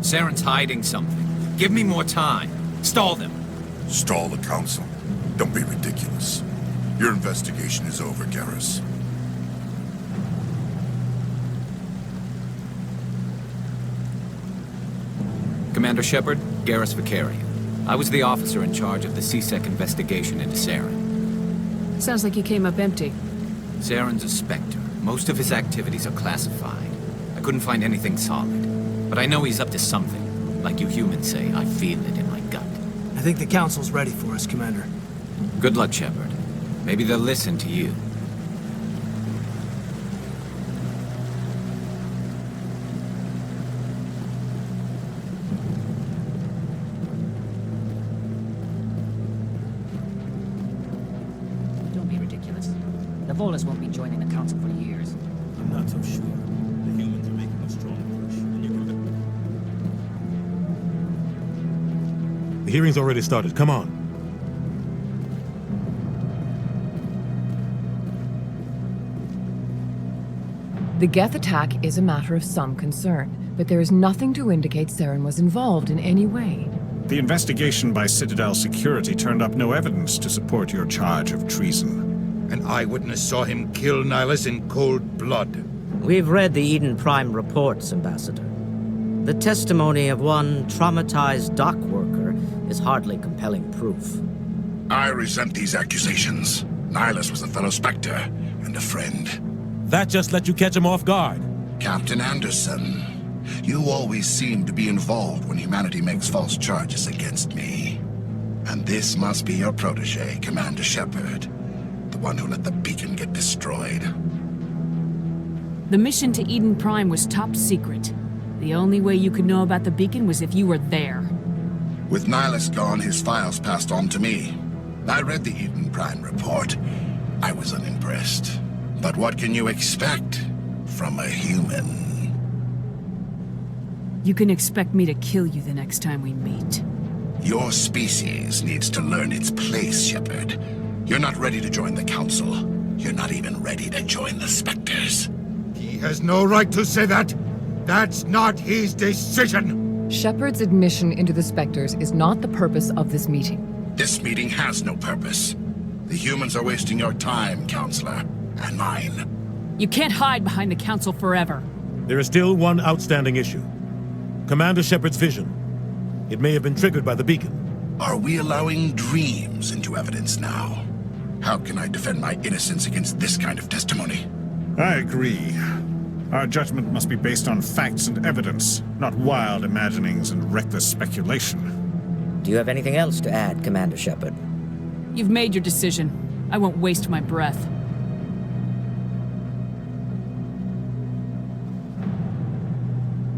Saren's hiding something. Give me more time. Stall them. Stall the Council? Don't be ridiculous. Your investigation is over, Garrus. Commander Shepard, Garrus Vicarian. I was the officer in charge of the C-Sec investigation into Saren. Sounds like you came up empty. Saren's a Spectre. Most of his activities are classified. I couldn't find anything solid. But I know he's up to something. Like you humans say, I feel it in my gut. I think the Council's ready for us, Commander. Good luck, Shepard. Maybe they'll listen to you. Don't be ridiculous. The Volus won't be joining the Council for years. I'm not so sure. The humans are making a strong push, and you can... The hearing's already started. Come on. The Geth attack is a matter of some concern, but there is nothing to indicate Saren was involved in any way. The investigation by Citadel security turned up no evidence to support your charge of treason. An eyewitness saw him kill Nihilus in cold blood. We've read the Eden Prime reports, Ambassador. The testimony of one traumatized dock worker is hardly compelling proof. I resent these accusations. Nihilus was a fellow Spectre and a friend. That just let you catch him off guard. Captain Anderson, you always seem to be involved when humanity makes false charges against me. And this must be your protege, Commander Shepard. The one who let the beacon get destroyed. The mission to Eden Prime was top secret. The only way you could know about the beacon was if you were there. With Nihilus gone, his files passed on to me. I read the Eden Prime report. I was unimpressed. But what can you expect from a human? You can expect me to kill you the next time we meet. Your species needs to learn its place, Shepard. You're not ready to join the Council. You're not even ready to join the Spectres. He has no right to say that. That's not his decision. Shepard's admission into the Spectres is not the purpose of this meeting. This meeting has no purpose. The humans are wasting your time, Counselor. And mine. You can't hide behind the Council forever. There is still one outstanding issue. Commander Shepard's vision. It may have been triggered by the beacon. Are we allowing dreams into evidence now? How can I defend my innocence against this kind of testimony? I agree. Our judgment must be based on facts and evidence, not wild imaginings and reckless speculation. Do you have anything else to add, Commander Shepard? You've made your decision. I won't waste my breath.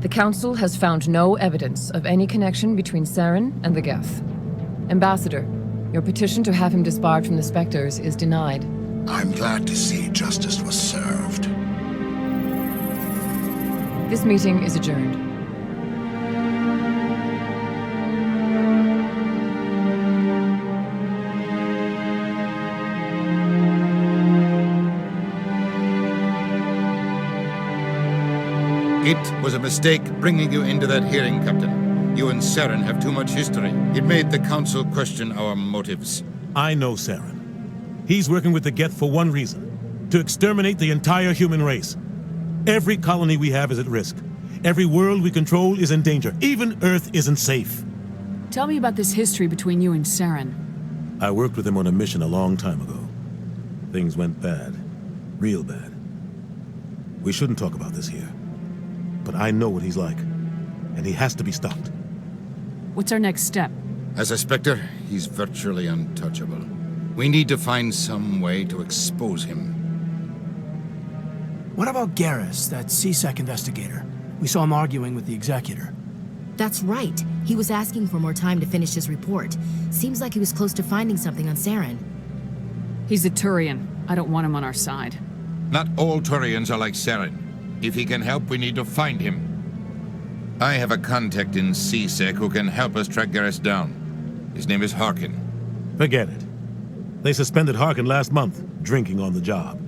The Council has found no evidence of any connection between Saren and the Geth. Ambassador, your petition to have him disbarred from the Spectres is denied. I'm glad to see justice was served. This meeting is adjourned. It was a mistake bringing you into that hearing, Captain. You and Saren have too much history. It made the Council question our motives. I know Saren. He's working with the Geth for one reason. To exterminate the entire human race. Every colony we have is at risk. Every world we control is in danger. Even Earth isn't safe. Tell me about this history between you and Saren. I worked with him on a mission a long time ago. Things went bad. Real bad. We shouldn't talk about this here. But I know what he's like. And he has to be stopped. What's our next step? As a Spectre, he's virtually untouchable. We need to find some way to expose him. What about Garrus, that C-Sec investigator? We saw him arguing with the Executor. That's right. He was asking for more time to finish his report. Seems like he was close to finding something on Saren. He's a Turian. I don't want him on our side. Not all Turians are like Saren. If he can help, we need to find him. I have a contact in C-Sec who can help us track Garrus down. His name is Harkin. Forget it. They suspended Harkin last month, drinking on the job.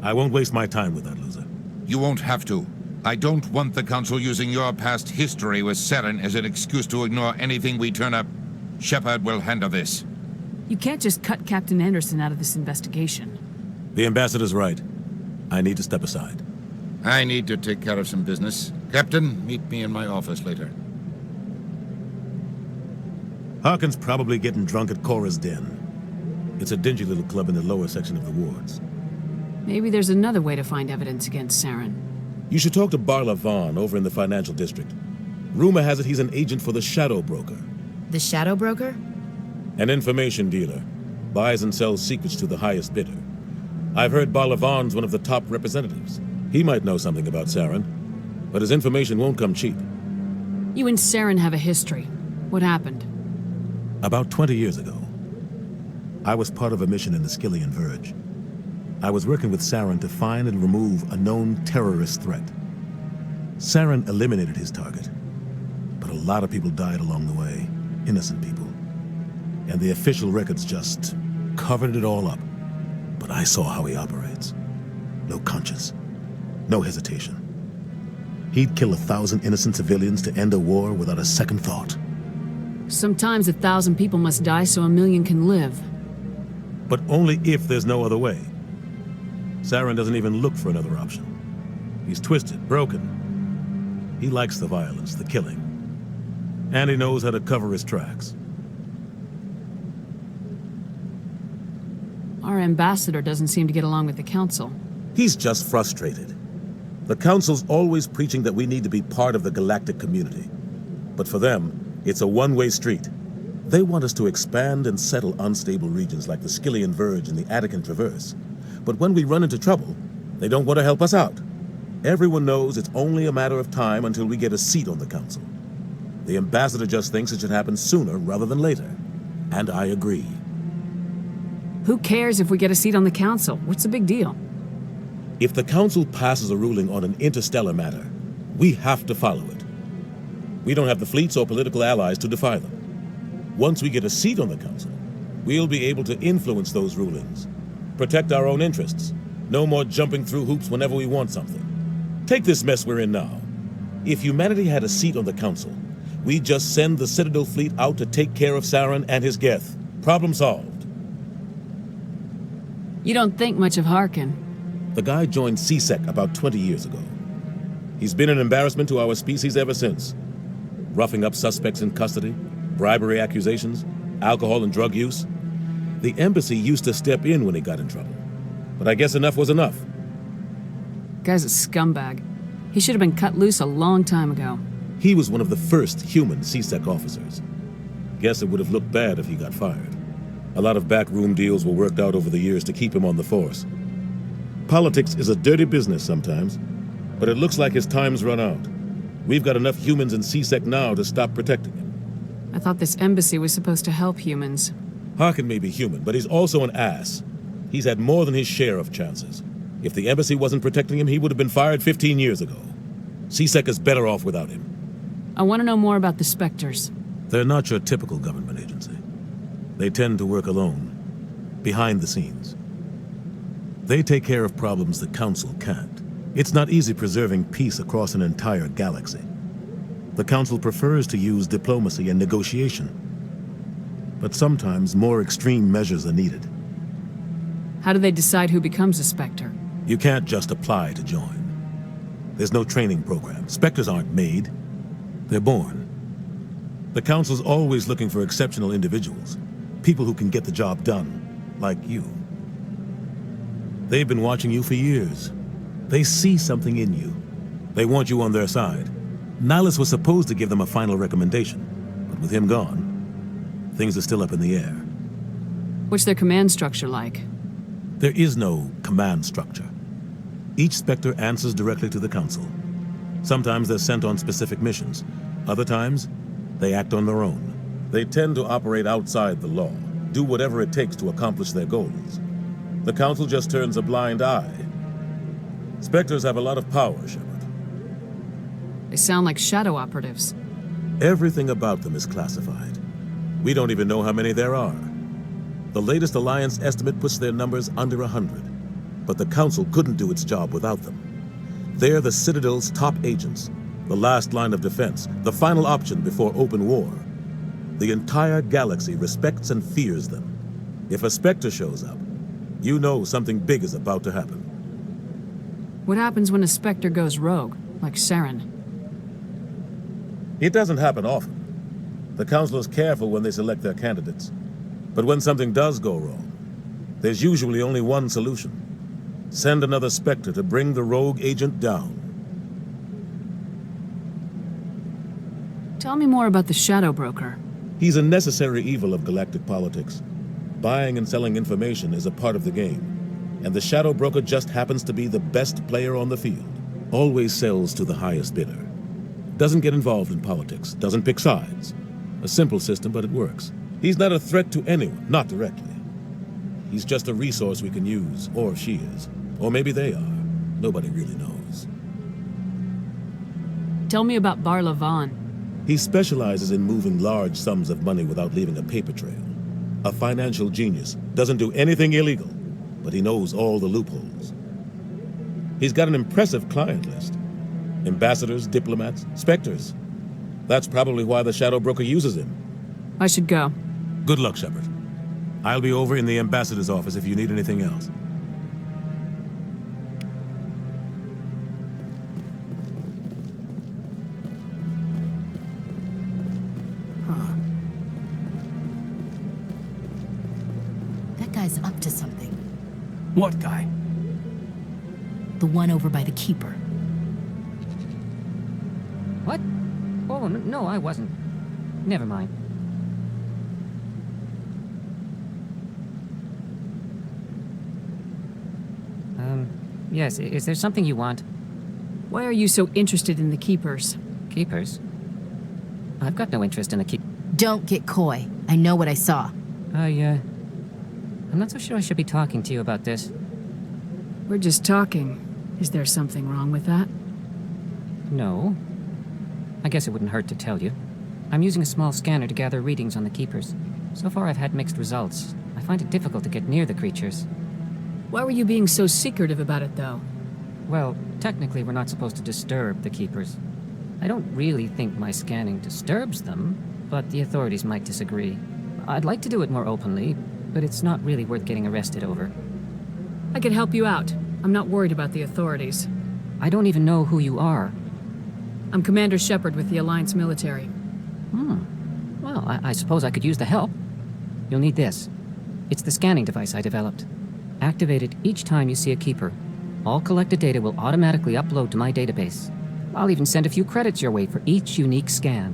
I won't waste my time with that loser. You won't have to. I don't want the Council using your past history with Saren as an excuse to ignore anything we turn up. Shepard will handle this. You can't just cut Captain Anderson out of this investigation. The ambassador's right. I need to step aside. I need to take care of some business. Captain, meet me in my office later. Harkin's probably getting drunk at Cora's Den. It's a dingy little club in the lower section of the wards. Maybe there's another way to find evidence against Saren. You should talk to Barla Vaughn over in the financial district. Rumor has it he's an agent for the Shadow Broker. The Shadow Broker? An information dealer. Buys and sells secrets to the highest bidder. I've heard Barla Vaughn's one of the top representatives. He might know something about Saren, but his information won't come cheap. You and Saren have a history. What happened? About 20 years ago, I was part of a mission in the Skillian Verge. I was working with Saren to find and remove a known terrorist threat. Saren eliminated his target, but a lot of people died along the way, innocent people. And the official records just covered it all up. But I saw how he operates. No conscience, no hesitation. He'd kill 1,000 innocent civilians to end a war without a second thought. Sometimes 1,000 people must die so 1,000,000 can live. But only if there's no other way. Saren doesn't even look for another option. He's twisted, broken. He likes the violence, the killing. And he knows how to cover his tracks. Our ambassador doesn't seem to get along with the Council. He's just frustrated. The Council's always preaching that we need to be part of the galactic community. But for them, it's a one-way street. They want us to expand and settle unstable regions like the Skillian Verge and the Attican Traverse. But when we run into trouble, they don't want to help us out. Everyone knows it's only a matter of time until we get a seat on the Council. The ambassador just thinks it should happen sooner rather than later. And I agree. Who cares if we get a seat on the Council? What's the big deal? If the Council passes a ruling on an interstellar matter, we have to follow it. We don't have the fleets or political allies to defy them. Once we get a seat on the Council, we'll be able to influence those rulings, protect our own interests. No more jumping through hoops whenever we want something. Take this mess we're in now. If humanity had a seat on the Council, we'd just send the Citadel fleet out to take care of Saren and his Geth. Problem solved. You don't think much of Harkin. The guy joined CSEC about 20 years ago. He's been an embarrassment to our species ever since. Roughing up suspects in custody, bribery accusations, alcohol and drug use. The embassy used to step in when he got in trouble. But I guess enough was enough. Guy's a scumbag. He should have been cut loose a long time ago. He was one of the first human CSEC officers. Guess it would have looked bad if he got fired. A lot of backroom deals were worked out over the years to keep him on the force. Politics is a dirty business sometimes, but it looks like his time's run out. We've got enough humans in CSEC now to stop protecting him. I thought this embassy was supposed to help humans. Harkin may be human, but he's also an ass. He's had more than his share of chances. If the embassy wasn't protecting him, he would have been fired 15 years ago. CSEC is better off without him. I want to know more about the Spectres. They're not your typical government agency. They tend to work alone, behind the scenes. They take care of problems the Council can't. It's not easy preserving peace across an entire galaxy. The Council prefers to use diplomacy and negotiation. But sometimes more extreme measures are needed. How do they decide who becomes a Spectre? You can't just apply to join. There's no training program. Spectres aren't made. They're born. The Council's always looking for exceptional individuals. People who can get the job done, like you. They've been watching you for years. They see something in you. They want you on their side. Nihilus was supposed to give them a final recommendation, but with him gone, things are still up in the air. What's their command structure like? There is no command structure. Each Spectre answers directly to the Council. Sometimes they're sent on specific missions. Other times, they act on their own. They tend to operate outside the law, do whatever it takes to accomplish their goals. The Council just turns a blind eye. Spectres have a lot of power, Shepard. They sound like shadow operatives. Everything about them is classified. We don't even know how many there are. The latest Alliance estimate puts their numbers under 100. But the Council couldn't do its job without them. They're the Citadel's top agents, the last line of defense, the final option before open war. The entire galaxy respects and fears them. If a Spectre shows up, you know something big is about to happen. What happens when a Spectre goes rogue, like Saren? It doesn't happen often. The Council is careful when they select their candidates. But when something does go wrong, there's usually only one solution. Send another Spectre to bring the rogue agent down. Tell me more about the Shadow Broker. He's a necessary evil of galactic politics. Buying and selling information is a part of the game, and the Shadow Broker just happens to be the best player on the field. Always sells to the highest bidder. Doesn't get involved in politics, doesn't pick sides. A simple system, but it works. He's not a threat to anyone, not directly. He's just a resource we can use, or she is. Or maybe they are. Nobody really knows. Tell me about Bar Lavan. He specializes in moving large sums of money without leaving a paper trail. A financial genius, doesn't do anything illegal, but he knows all the loopholes. He's got an impressive client list. Ambassadors, diplomats, Spectres. That's probably why the Shadow Broker uses him. I should go. Good luck, Shepard. I'll be over in the ambassador's office if you need anything else. That guy's up to something. What guy? The one over by the Keeper. What? Oh, no, I wasn't. Never mind. Yes, is there something you want? Why are you so interested in the Keepers? Keepers? I've got no interest in the Don't get coy. I know what I saw. I'm not so sure I should be talking to you about this. We're just talking. Is there something wrong with that? No. I guess it wouldn't hurt to tell you. I'm using a small scanner to gather readings on the Keepers. So far I've had mixed results. I find it difficult to get near the creatures. Why were you being so secretive about it, though? Well, technically we're not supposed to disturb the Keepers. I don't really think my scanning disturbs them, but the authorities might disagree. I'd like to do it more openly, but it's not really worth getting arrested over. I can help you out. I'm not worried about the authorities. I don't even know who you are. I'm Commander Shepard with the Alliance military. Well, I suppose I could use the help. You'll need this. It's the scanning device I developed. Activate it each time you see a Keeper. All collected data will automatically upload to my database. I'll even send a few credits your way for each unique scan.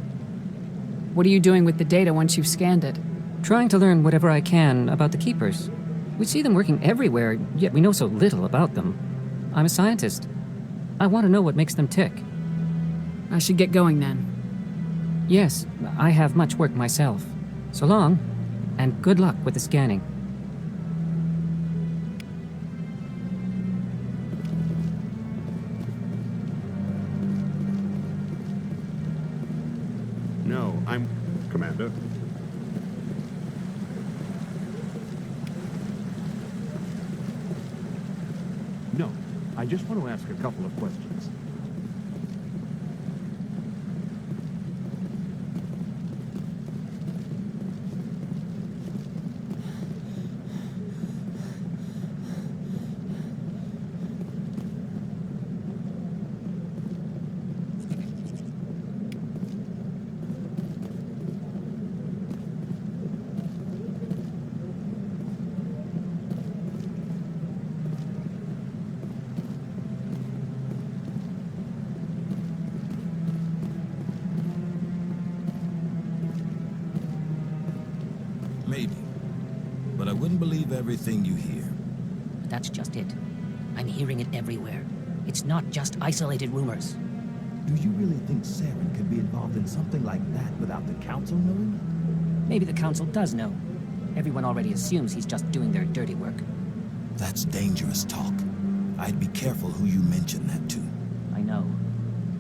What are you doing with the data once you've scanned it? Trying to learn whatever I can about the Keepers. We see them working everywhere, yet we know so little about them. I'm a scientist. I want to know what makes them tick. I should get going then. Yes, I have much work myself. So long, and good luck with the scanning. No, I'm... Commander. No, I just want to ask a couple of questions. Maybe. But I wouldn't believe everything you hear. That's just it. I'm hearing it everywhere. It's not just isolated rumors. Do you really think Saren could be involved in something like that without the Council knowing? Maybe the Council does know. Everyone already assumes he's just doing their dirty work. That's dangerous talk. I'd be careful who you mention that to. I know.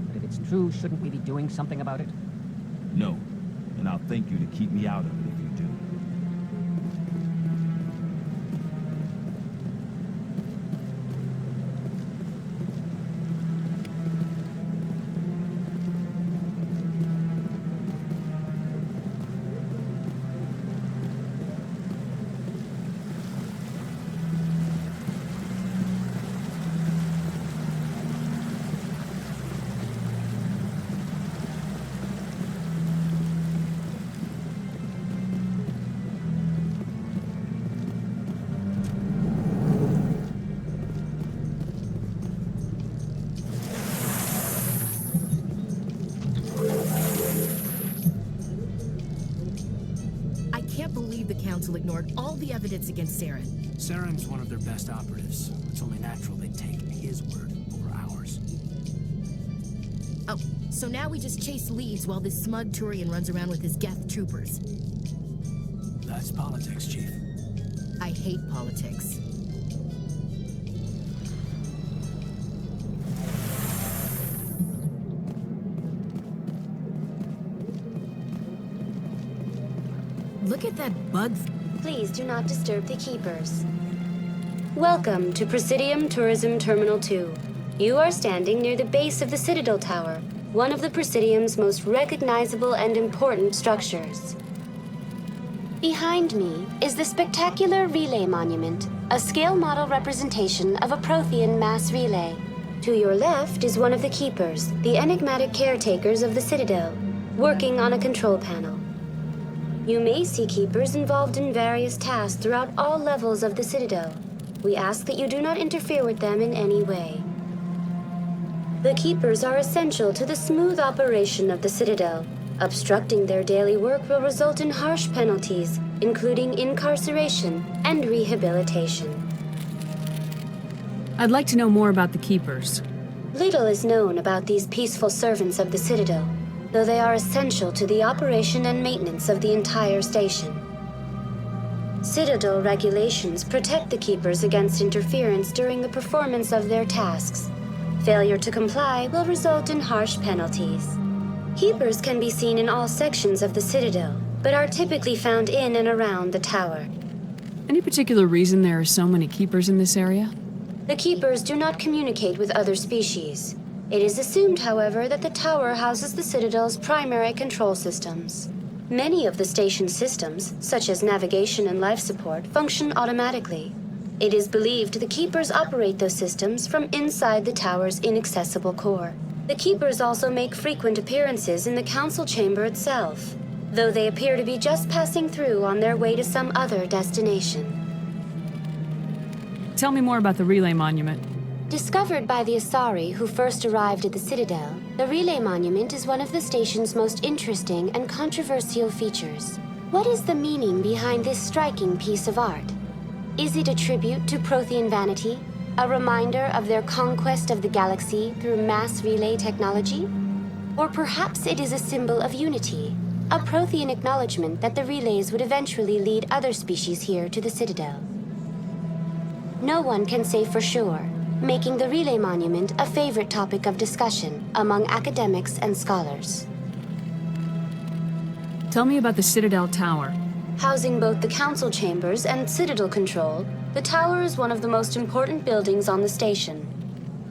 But if it's true, shouldn't we be doing something about it? No. And I'll thank you to keep me out of it if you do. evidence against Saren. Saren's one of their best operatives. It's only natural they'd take his word over ours. Oh, so now we just chase leads while this smug Turian runs around with his Geth troopers. That's politics, Chief. I hate politics. Look at that bug. Please do not disturb the keepers. Welcome to Presidium Tourism Terminal 2. You are standing near the base of the Citadel Tower, one of the Presidium's most recognizable and important structures. Behind me is the spectacular Relay Monument, a scale model representation of a Prothean mass relay. To your left is one of the keepers, the enigmatic caretakers of the Citadel, working on a control panel. You may see keepers involved in various tasks throughout all levels of the Citadel. We ask that you do not interfere with them in any way. The keepers are essential to the smooth operation of the Citadel. Obstructing their daily work will result in harsh penalties, including incarceration and rehabilitation. I'd like to know more about the keepers. Little is known about these peaceful servants of the Citadel, though they are essential to the operation and maintenance of the entire station. Citadel regulations protect the keepers against interference during the performance of their tasks. Failure to comply will result in harsh penalties. Keepers can be seen in all sections of the Citadel, but are typically found in and around the tower. Any particular reason there are so many keepers in this area? The keepers do not communicate with other species. It is assumed, however, that the tower houses the Citadel's primary control systems. Many of the station's systems, such as navigation and life support, function automatically. It is believed the keepers operate those systems from inside the tower's inaccessible core. The keepers also make frequent appearances in the council chamber itself, though they appear to be just passing through on their way to some other destination. Tell me more about the Relay Monument. Discovered by the Asari who first arrived at the Citadel, the Relay Monument is one of the station's most interesting and controversial features. What is the meaning behind this striking piece of art? Is it a tribute to Prothean vanity? A reminder of their conquest of the galaxy through mass relay technology? Or perhaps it is a symbol of unity, a Prothean acknowledgement that the relays would eventually lead other species here to the Citadel. No one can say for sure, making the Relay Monument a favorite topic of discussion among academics and scholars. Tell me about the Citadel Tower. Housing both the council chambers and Citadel control, the tower is one of the most important buildings on the station.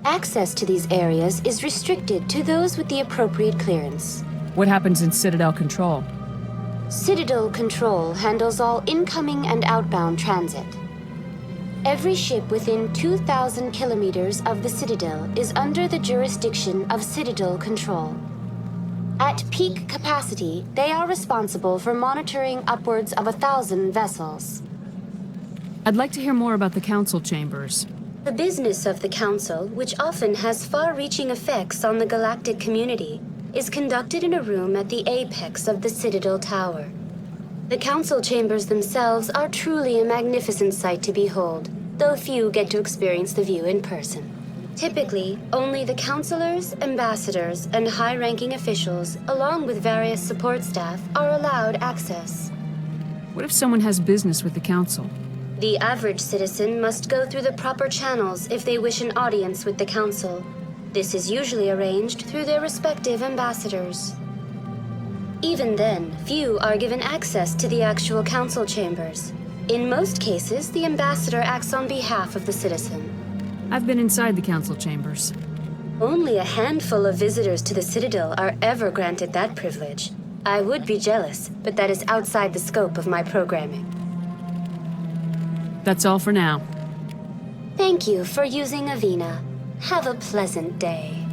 Access to these areas is restricted to those with the appropriate clearance. What happens in Citadel Control? Citadel Control handles all incoming and outbound transit. Every ship within 2,000 kilometers of the Citadel is under the jurisdiction of Citadel Control. At peak capacity, they are responsible for monitoring upwards of 1,000 vessels. I'd like to hear more about the council chambers. The business of the Council, which often has far-reaching effects on the galactic community, is conducted in a room at the apex of the Citadel Tower. The Council chambers themselves are truly a magnificent sight to behold, though few get to experience the view in person. Typically, only the councilors, ambassadors, and high-ranking officials, along with various support staff, are allowed access. What if someone has business with the council? The average citizen must go through the proper channels if they wish an audience with the council. This is usually arranged through their respective ambassadors. Even then, few are given access to the actual council chambers. In most cases, the ambassador acts on behalf of the citizen. I've been inside the council chambers. Only a handful of visitors to the Citadel are ever granted that privilege. I would be jealous, but that is outside the scope of my programming. That's all for now. Thank you for using Avina. Have a pleasant day.